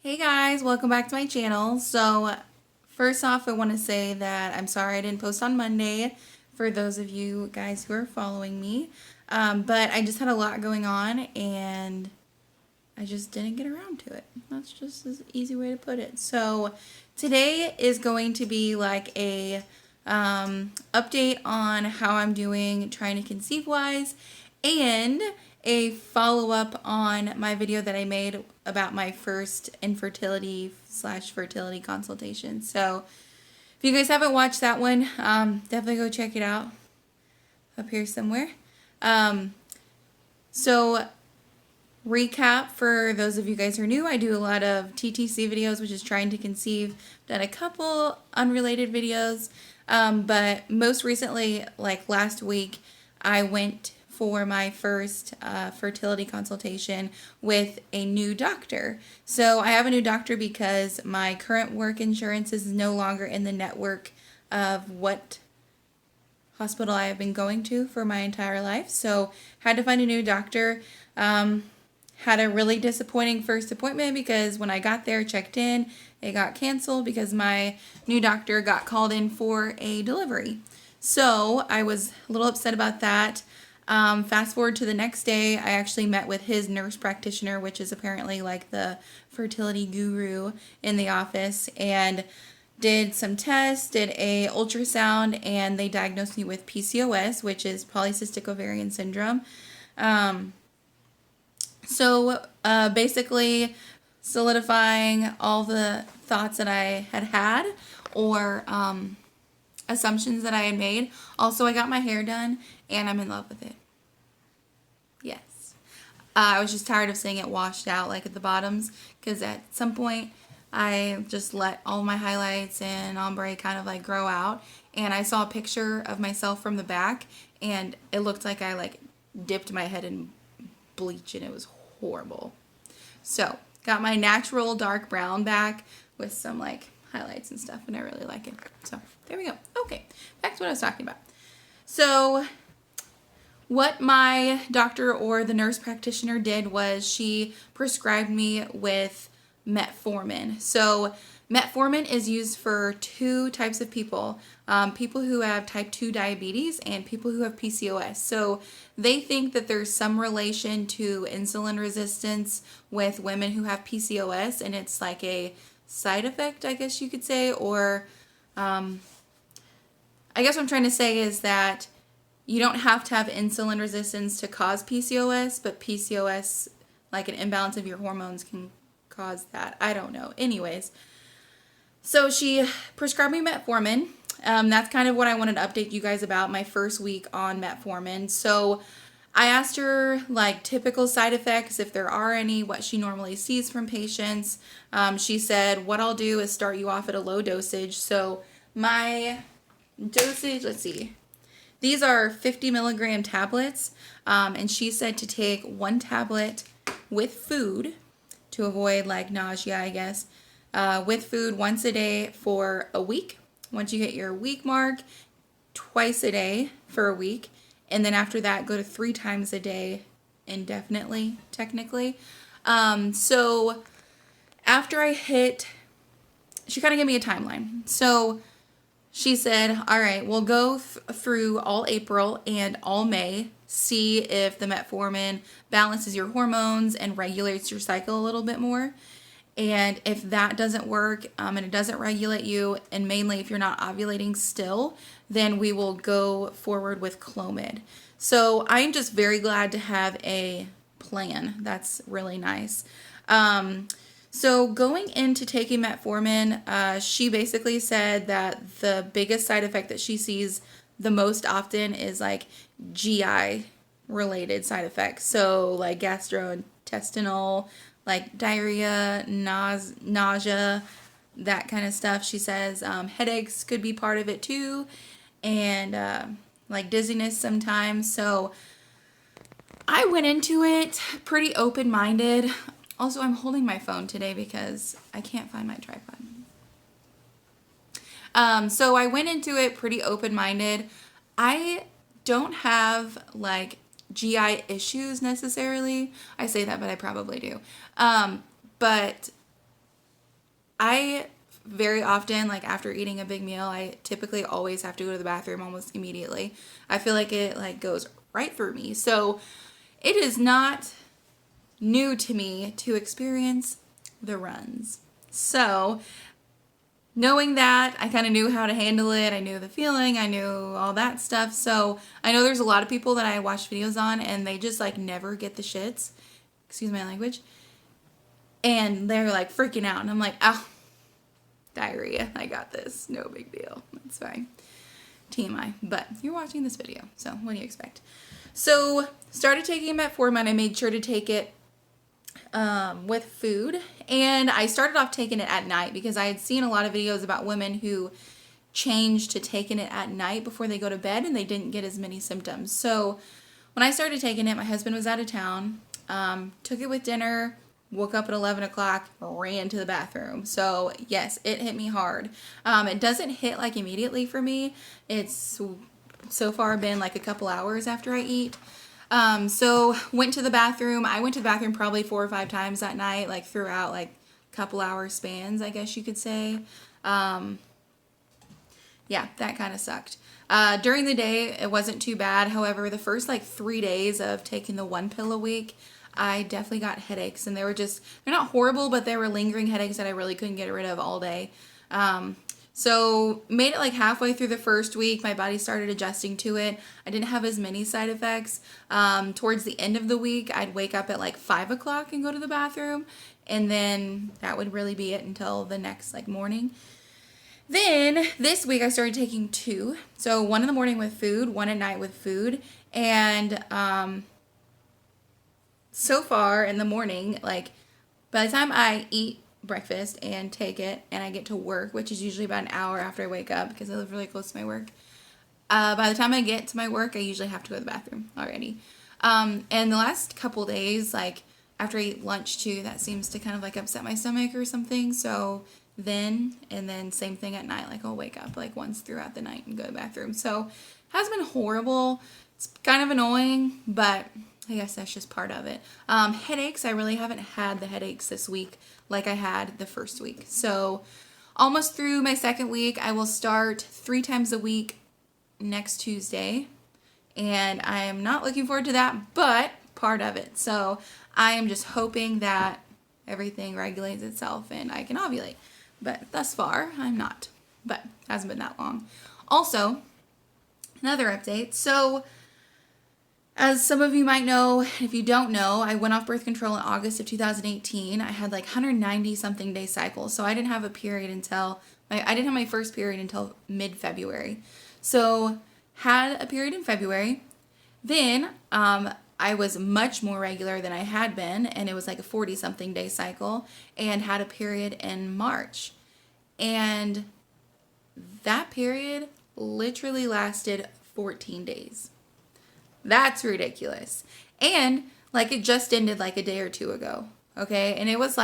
Hey guys, welcome back to my channel. So first off, I want to say that I'm sorry I didn't post on Monday for those of you guys who are following me. But I just had a lot going on and I just didn't get around to it. That's just an easy way to put it. So today is going to be like a update on how I'm doing trying to conceive wise and a follow-up on my video that I made about my first infertility / fertility consultation. So if you guys haven't watched that one, definitely go check it out up here somewhere. So recap for those of you guys who are new, I do a lot of TTC videos, which is trying to conceive. Done a couple unrelated videos, but most recently, like last week, I went for my first fertility consultation with a new doctor. So I have a new doctor because my current work insurance is no longer in the network of what hospital I have been going to for my entire life. So had to find a new doctor. Had a really disappointing first appointment because when I got there, checked in, it got canceled because my new doctor got called in for a delivery. So I was a little upset about that. Fast forward to the next day, I actually met with his nurse practitioner, which is apparently like the fertility guru in the office, and did some tests, did a ultrasound, and they diagnosed me with PCOS, which is polycystic ovarian syndrome. So basically solidifying all the thoughts that I had or assumptions that I had made. Also, I got my hair done and I'm in love with it. Yes. I was just tired of seeing it washed out like at the bottoms because at some point I just let all my highlights and ombre kind of like grow out, and I saw a picture of myself from the back and it looked like I like dipped my head in bleach and it was horrible. So got my natural dark brown back with some like highlights and stuff, and I really like it. So there we go. Okay, back to what I was talking about. So what my doctor or the nurse practitioner did was she prescribed me with Metformin. So Metformin is used for two types of people, people who have type 2 diabetes and people who have PCOS. So they think that there's some relation to insulin resistance with women who have PCOS, and it's like a side effect, I guess you could say, or I guess what I'm trying to say is that you don't have to have insulin resistance to cause PCOS, but PCOS, like an imbalance of your hormones, can cause that. I don't know. Anyways, so she prescribed me Metformin. That's kind of what I wanted to update you guys about, my first week on Metformin. So I asked her like typical side effects, if there are any, what she normally sees from patients. She said, what I'll do is start you off at a low dosage. So my dosage, let's see, these are 50 milligram tablets. And she said to take one tablet with food to avoid like nausea, I guess. With food once a day for a week. Once you hit your week mark, twice a day for a week. And then after that, go to 3 times a day indefinitely, technically. So after I hit, she kind of gave me a timeline. So she said, all right, we'll go through all April and all May, see if the Metformin balances your hormones and regulates your cycle a little bit more. And if that doesn't work and it doesn't regulate you, and mainly if you're not ovulating still, then we will go forward with Clomid. So I'm just very glad to have a plan. That's really nice. So going into taking Metformin, she basically said that the biggest side effect that she sees the most often is like GI related side effects. So like gastrointestinal, like diarrhea, nausea, that kind of stuff. She says headaches could be part of it too, and like dizziness sometimes. So I went into it pretty open-minded. Also, I'm holding my phone today because I can't find my tripod. So I went into it pretty open-minded. I don't have like GI issues necessarily. I say that, but I probably do. But I very often, like after eating a big meal, I typically always have to go to the bathroom almost immediately. I feel like it like goes right through me. So it is not new to me to experience the runs. So knowing that, I kind of knew how to handle it. I knew the feeling. I knew all that stuff. So I know there's a lot of people that I watch videos on and they just like never get the shits. Excuse my language. And they're like freaking out. And I'm like, oh, diarrhea. I got this. No big deal. That's fine. TMI. But you're watching this video. So what do you expect? So started taking Metformin. I made sure to take it with food, and I started off taking it at night because I had seen a lot of videos about women who changed to taking it at night before they go to bed and they didn't get as many symptoms. So when I started taking it, my husband was out of town, took it with dinner, woke up at 11 o'clock, ran to the bathroom. So yes, it hit me hard. It doesn't hit like immediately for me. It's so far been like a couple hours after I eat. So went to the bathroom. I went to the bathroom probably 4 or 5 times that night, like throughout like couple hour spans, I guess you could say. Yeah, that kind of sucked. During the day, it wasn't too bad. However, the first like 3 days of taking the 1 pill a week, I definitely got headaches, and they're not horrible, but they were lingering headaches that I really couldn't get rid of all day. So made it like halfway through the first week. My body started adjusting to it. I didn't have as many side effects. Towards the end of the week, I'd wake up at like 5 o'clock and go to the bathroom. And then that would really be it until the next like morning. Then this week I started taking 2. So 1 in the morning with food, 1 at night with food. And so far in the morning, like by the time I eat breakfast and take it and I get to work, which is usually about an hour after I wake up because I live really close to my work. By the time I get to my work, I usually have to go to the bathroom already. And the last couple days, like after I eat lunch too, that seems to kind of like upset my stomach or something. So then same thing at night, like I'll wake up like once throughout the night and go to the bathroom. So it has been horrible. It's kind of annoying, but I guess that's just part of it. Headaches, I really haven't had the headaches this week like I had the first week. So almost through my second week. I will start 3 times a week next Tuesday. And I am not looking forward to that, but part of it. So I am just hoping that everything regulates itself and I can ovulate. But thus far, I'm not. But it hasn't been that long. Also, another update. So as some of you might know, if you don't know, I went off birth control in August of 2018. I had like 190 something day cycles. So I didn't have a period until, I didn't have my first period until mid-February. So had a period in February. Then I was much more regular than I had been. And it was like a 40 something day cycle. And had a period in March. And that period literally lasted 14 days. That's ridiculous. And like it just ended like a day or 2 ago. Okay. And it was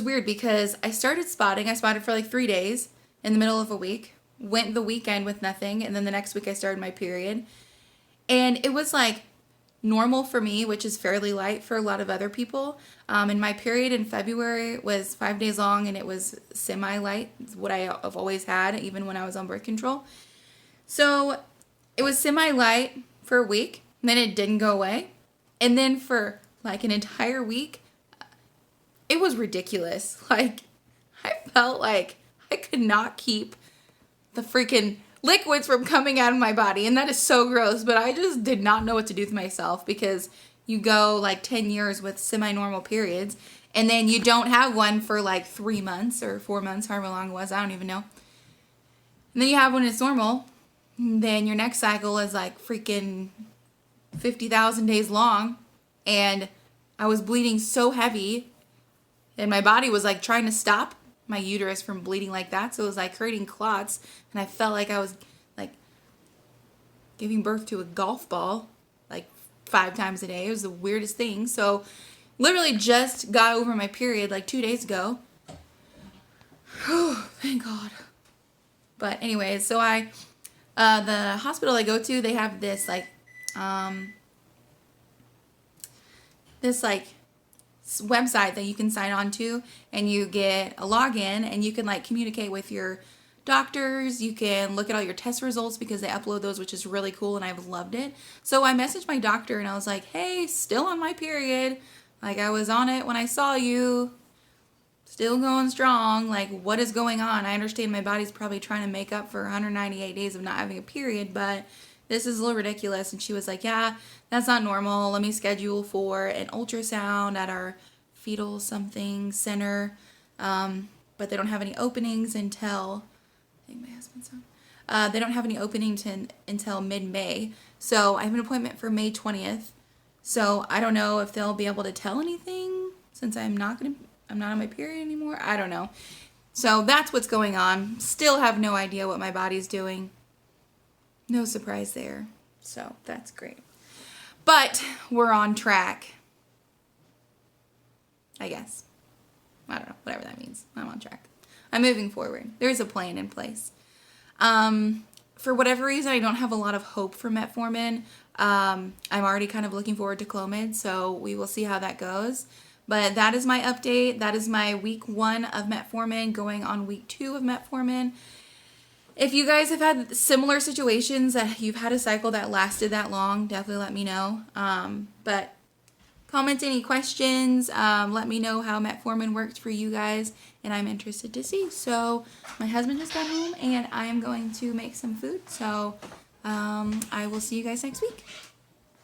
weird because I started spotting. I spotted for like 3 days in the middle of a week. Went the weekend with nothing. And then the next week I started my period. And it was like normal for me, which is fairly light for a lot of other people. And my period in February was 5 days long and it was semi-light. It's what I've always had, even when I was on birth control. So it was semi-light for a week, and then it didn't go away. And then for like an entire week, it was ridiculous. Like, I felt like I could not keep the freaking liquids from coming out of my body. And that is so gross, but I just did not know what to do with myself because you go like 10 years with semi-normal periods, and then you don't have one for like 3 months or 4 months, however long it was, I don't even know. And then you have when it's normal. Then your next cycle is like freaking 50,000 days long. And I was bleeding so heavy. And my body was like trying to stop my uterus from bleeding like that. So it was like creating clots. And I felt like I was like giving birth to a golf ball like 5 times a day. It was the weirdest thing. So literally just got over my period like 2 days ago. Thank God. But anyways, so the hospital I go to, they have this like website that you can sign on to, and you get a login, and you can like communicate with your doctors. You can look at all your test results because they upload those, which is really cool, and I've loved it. So I messaged my doctor and I was like, hey, still on my period. Like, I was on it when I saw you. Still going strong. Like, what is going on? I understand my body's probably trying to make up for 198 days of not having a period, but this is a little ridiculous. And she was like, yeah, that's not normal. Let me schedule for an ultrasound at our fetal something center. But they don't have any openings until, I think my husband's on. They don't have any openings until mid-May. So I have an appointment for May 20th. So I don't know if they'll be able to tell anything since I'm not on my period anymore. I don't know. So that's what's going on. Still have no idea what my body's doing. No surprise there. So that's great. But we're on track. I guess. I don't know. Whatever that means. I'm on track. I'm moving forward. There's a plan in place. For whatever reason, I don't have a lot of hope for Metformin. I'm already kind of looking forward to Clomid, so we will see how that goes. But that is my update. That is my week 1 of Metformin going on week 2 of Metformin. If you guys have had similar situations that you've had a cycle that lasted that long, definitely let me know. But comment any questions. Let me know how Metformin works for you guys, and I'm interested to see. So my husband just got home, and I am going to make some food. So I will see you guys next week.